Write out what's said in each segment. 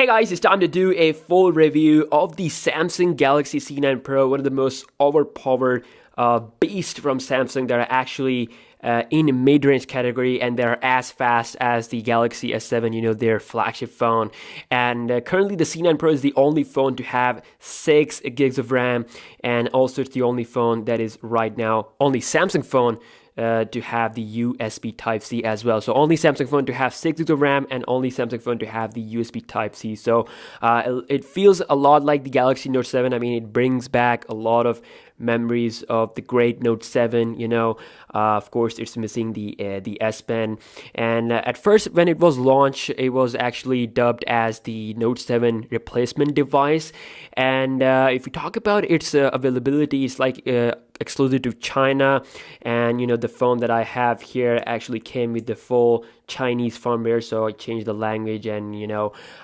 Hey guys, it's time to do a full review of the Samsung Galaxy C9 Pro, one of the most overpowered beasts from Samsung that are actually in mid-range category, and they're as fast as the Galaxy S7, their flagship phone. And currently the C9 Pro is the only phone to have 6 gigs of RAM, and also it's the only phone that is right now, only Samsung phone to have the USB Type-C as well. So only Samsung phone to have 6 gigs of RAM, and only Samsung phone to have the USB Type-C. So it feels a lot like the Galaxy Note 7. I mean, it brings back a lot of memories of the great Note 7. Of course, it's missing the S Pen. And at first, when it was launched, it was actually dubbed as the Note 7 replacement device. And if we talk about its availability, it's like exclusive to China. And the phone that I have here actually came with the full Chinese firmware, so I changed the language, and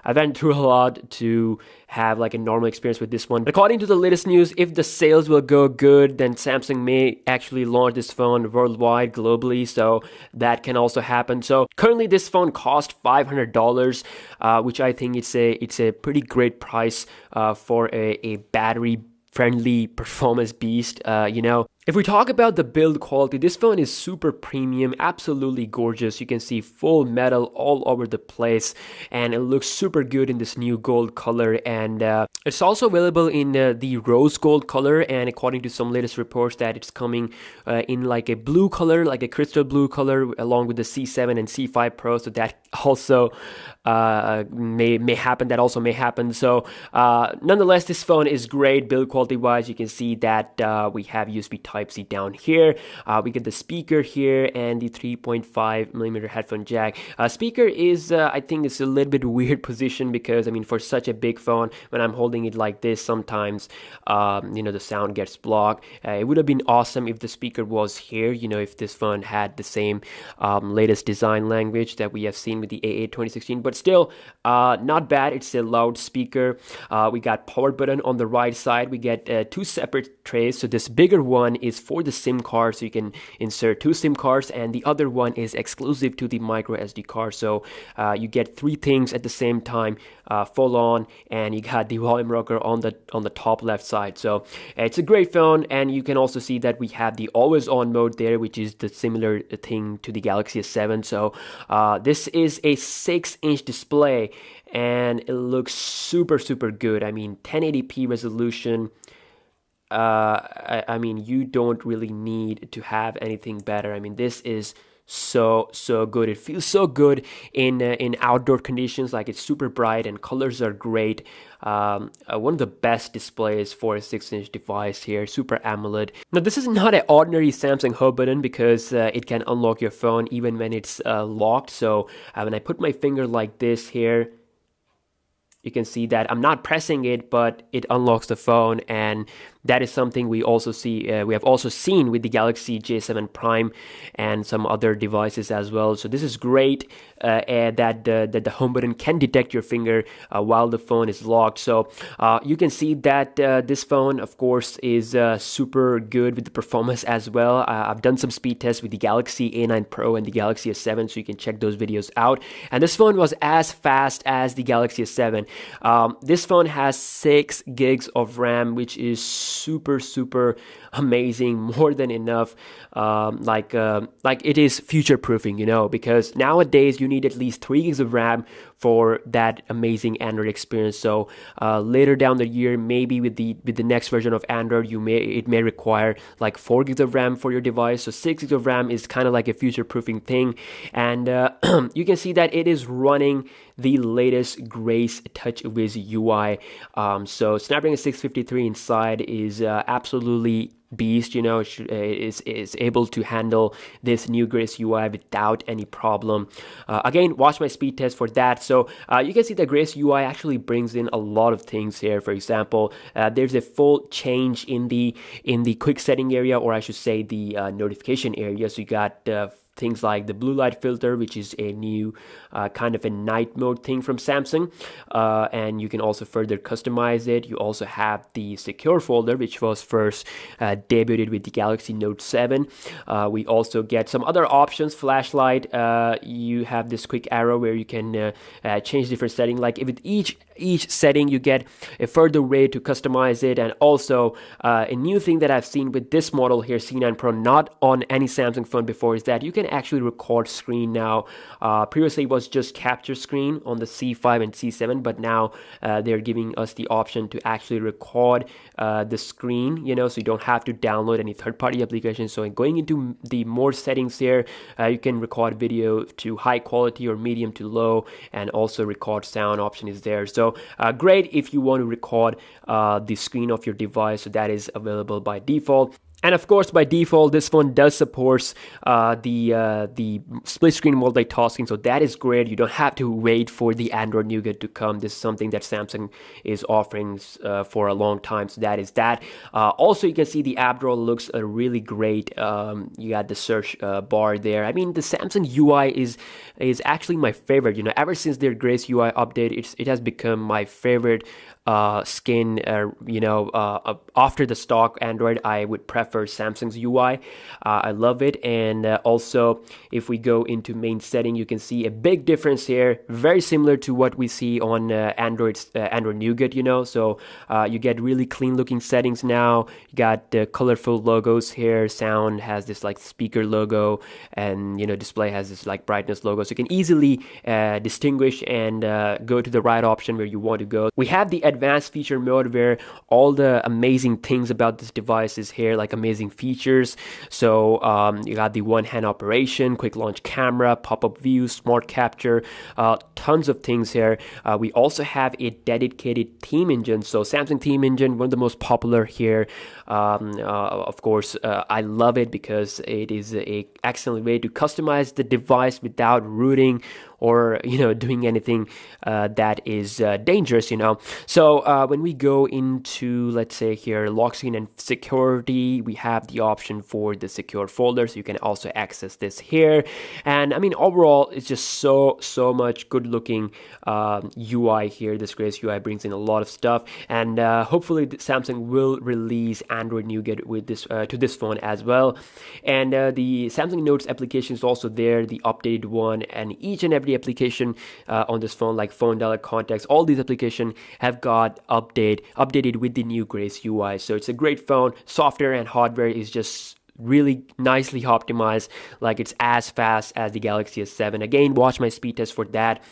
I went through a lot to have like a normal experience with this one. But according to the latest news, if the sales will go good, then Samsung may actually launch this phone worldwide, globally, so that can also happen. So currently this phone costs $500, which I think it's a pretty great price for a battery friendly performance beast. If we talk about the build quality, this phone is super premium, absolutely gorgeous. You can see full metal all over the place, and it looks super good in this new gold color. And it's also available in the rose gold color, and according to some latest reports that it's coming in like a blue color, like a crystal blue color, along with the C7 and C5 Pro. So that also may happen. That also may happen. So nonetheless, this phone is great build quality wise. You can see that we have USB Type-C down here. We get the speaker here and the 3.5mm headphone jack. Speaker is, I think it's a little bit weird position, because I mean, for such a big phone, when I'm holding it like this, sometimes the sound gets blocked. It would have been awesome if the speaker was here, if this phone had the same latest design language that we have seen with the A8 2016, but still not bad. It's a loud speaker. We got power button on the right side. We get 2 separate trays. So this bigger one is for the SIM card, so you can insert 2 SIM cards, and the other one is exclusive to the micro SD card. So you get 3 things at the same time, full on, and you got the volume rocker on the top left side. So it's a great phone, and you can also see that we have the always on mode there, which is the similar thing to the Galaxy S7. So this is a 6-inch display, and it looks super good. I mean, 1080p resolution. I mean, you don't really need to have anything better. I mean, this is so good. It feels so good in outdoor conditions. Like, it's super bright and colors are great. One of the best displays for a 6-inch device here, Super AMOLED. Now, this is not an ordinary Samsung home button, because it can unlock your phone even when it's locked. So when I put my finger like this here, you can see that I'm not pressing it, but it unlocks the phone, and that is something we also see. We have also seen with the Galaxy J7 Prime and some other devices as well. So this is great that the home button can detect your finger while the phone is locked. So you can see that this phone, of course, is super good with the performance as well. I've done some speed tests with the Galaxy A9 Pro and the Galaxy S7, so you can check those videos out. And this phone was as fast as the Galaxy S7. This phone has 6 gigs of RAM, which is super amazing, more than enough. Like it is future proofing, because nowadays you need at least 3 gigs of RAM for that amazing Android experience. So later down the year, maybe with the next version of Android, it may require like 4 gigs of RAM for your device. So 6 gigs of RAM is kind of like a future proofing thing. And you can see that it is running the latest Grace TouchWiz UI. So Snapdragon 653 inside is absolutely beast. Is able to handle this new Grace UI without any problem. Again, watch my speed test for that. So you can see that Grace UI actually brings in a lot of things here. For example, there's a full change in the quick setting area, or I should say the notification area. So you got things like the blue light filter, which is a new kind of a night mode thing from Samsung, and you can also further customize it. You also have the secure folder, which was first debuted with the Galaxy Note 7. We also get some other options. Flashlight, you have this quick arrow where you can change different settings. Like with each setting, you get a further way to customize it. And also a new thing that I've seen with this model here, C9 Pro, not on any Samsung phone before, is that you can actually record screen now. Previously it was just capture screen on the C5 and C7, but now they're giving us the option to actually record the screen, so you don't have to download any third-party applications. So going into the more settings here, you can record video to high quality or medium to low, and also record sound option is there. So great if you want to record the screen of your device. So that is available by default. And of course, by default, this phone does support the split screen multitasking, so that is great. You don't have to wait for the Android Nougat to come. This is something that Samsung is offering for a long time, so that is that. Also, you can see the app drawer looks really great. You got the search bar there. I mean, the Samsung UI is actually my favorite. Ever since their Grace UI update, it has become my favorite skin. After the stock Android, I would prefer Samsung's UI. I love it. And also, if we go into main setting, you can see a big difference here, very similar to what we see on Android Nougat. So you get really clean looking settings now. You got the colorful logos here. Sound has this like speaker logo, and display has this like brightness logo, so you can easily distinguish and go to the right option where you want to go. We have the advanced feature mode where all the amazing things about this device is here, like amazing features. So you got the one-hand operation, quick launch camera, pop-up view, smart capture, tons of things here. We also have a dedicated theme engine. So Samsung theme engine, one of the most popular here. Of course, I love it because it is a excellent way to customize the device without rooting or doing anything that is dangerous. So when we go into, let's say here, lock screen and security, we have the option for the secure folder, so you can also access this here. And I mean, overall, it's just so much good looking UI here. This Grace UI brings in a lot of stuff, and hopefully Samsung will release Android Nougat with this to this phone as well. And the Samsung Notes application is also there, the updated one, and each and every application on this phone, like phone dialer, contacts, all these applications have got updated with the new Grace UI. So it's a great phone. Software and hardware is just really nicely optimized, like it's as fast as the Galaxy S7. Again, watch my speed test for that.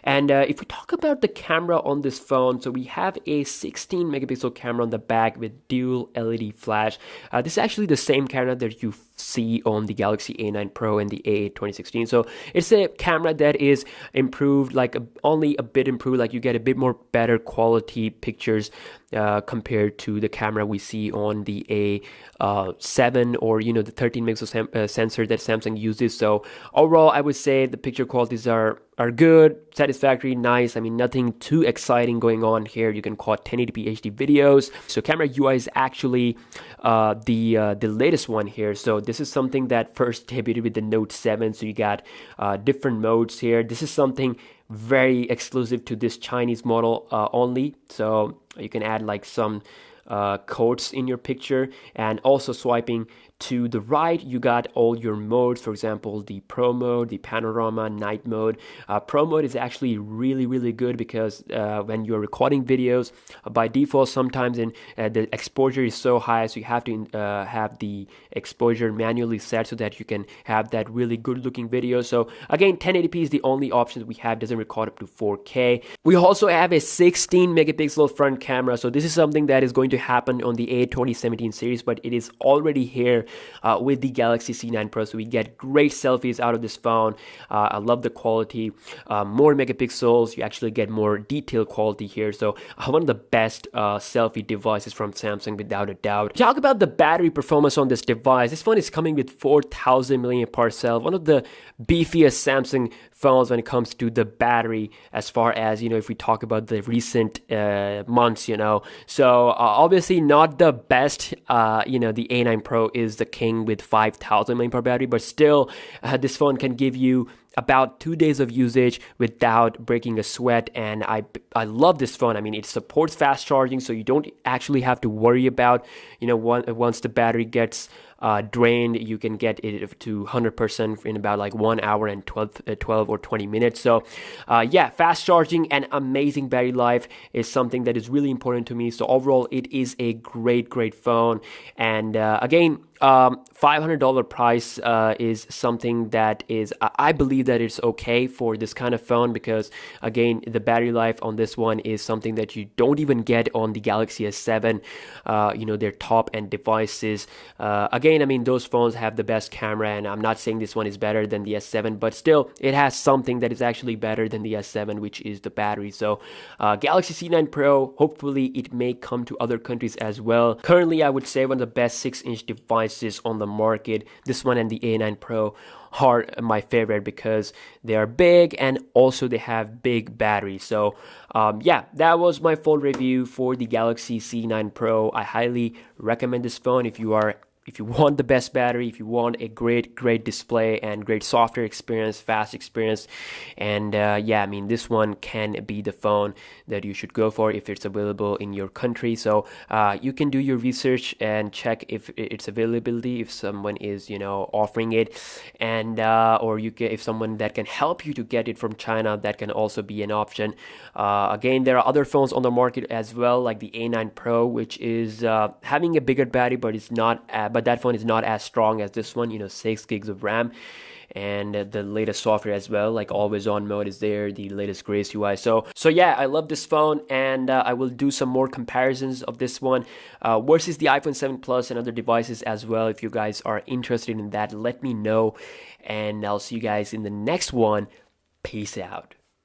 And if we talk about the camera on this phone, so we have a 16 megapixel camera on the back with dual LED flash. This is actually the same camera that you see on the Galaxy A9 Pro and the A8 2016. So it's a camera that is improved, like only a bit improved, like you get a bit more better quality pictures compared to the camera we see on the A7 or the 13 megapixel sensor that Samsung uses. So overall, I would say the picture qualities are good, satisfactory, nice. I mean, nothing too exciting going on here. You can quad 1080p HD videos. So camera UI is actually the latest one here. So this is something that first debuted with the Note 7. So you got different modes here. This is something very exclusive to this Chinese model only. So you can add like some codes in your picture, and also swiping to the right, you got all your modes. For example, the Pro mode, the Panorama, Night mode. Pro mode is actually really good because when you're recording videos, by default, sometimes the exposure is so high, so you have to have the exposure manually set so that you can have that really good looking video. So again, 1080p is the only option we have, doesn't record up to 4K. We also have a 16 megapixel front camera. So this is something that is going to happen on the A 2017 series, but it is already here with the Galaxy C9 Pro. So we get great selfies out of this phone. I love the quality. More megapixels, you actually get more detailed quality here. So one of the best selfie devices from Samsung, without a doubt. Talk about the battery performance on this device. This phone is coming with 4,000 mAh cell, one of the beefiest Samsung phones when it comes to the battery, as far as if we talk about the recent months. So obviously not the best. The A9 Pro is is the king with 5,000 mAh battery, but still this phone can give you about 2 days of usage without breaking a sweat. And I love this phone. I mean, it supports fast charging, so you don't actually have to worry about, once the battery gets drained, you can get it to 100% in about like 1 hour and 12 or 20 minutes. So yeah, fast charging and amazing battery life is something that is really important to me. So overall, it is a great phone. And again, $500 price is something that is, I believe that it's okay for this kind of phone, because again, the battery life on this one is something that you don't even get on the Galaxy S7, their top end devices. Again, I mean, those phones have the best camera, and I'm not saying this one is better than the S7, but still, it has something that is actually better than the S7, which is the battery. So Galaxy C9 Pro, hopefully it may come to other countries as well. Currently, I would say one of the best 6-inch devices on the market. This one and the A9 Pro are my favorite because they are big and also they have big batteries. So yeah, that was my full review for the Galaxy C9 Pro. I highly recommend this phone if you want the best battery, if you want a great display and great software experience, fast experience. And yeah, I mean, this one can be the phone that you should go for if it's available in your country. So you can do your research and check if it's availability, if someone is offering it, and or if someone that can help you to get it from China, that can also be an option. Again, there are other phones on the market as well, like the A9 Pro, which is having a bigger battery, but it's not but that phone is not as strong as this one, 6 gigs of RAM, and the latest software as well, like always on mode is there, the latest Grace UI. So yeah, I love this phone, and I will do some more comparisons of this one versus the iPhone 7 Plus and other devices as well. If you guys are interested in that, let me know, and I'll see you guys in the next one. Peace out.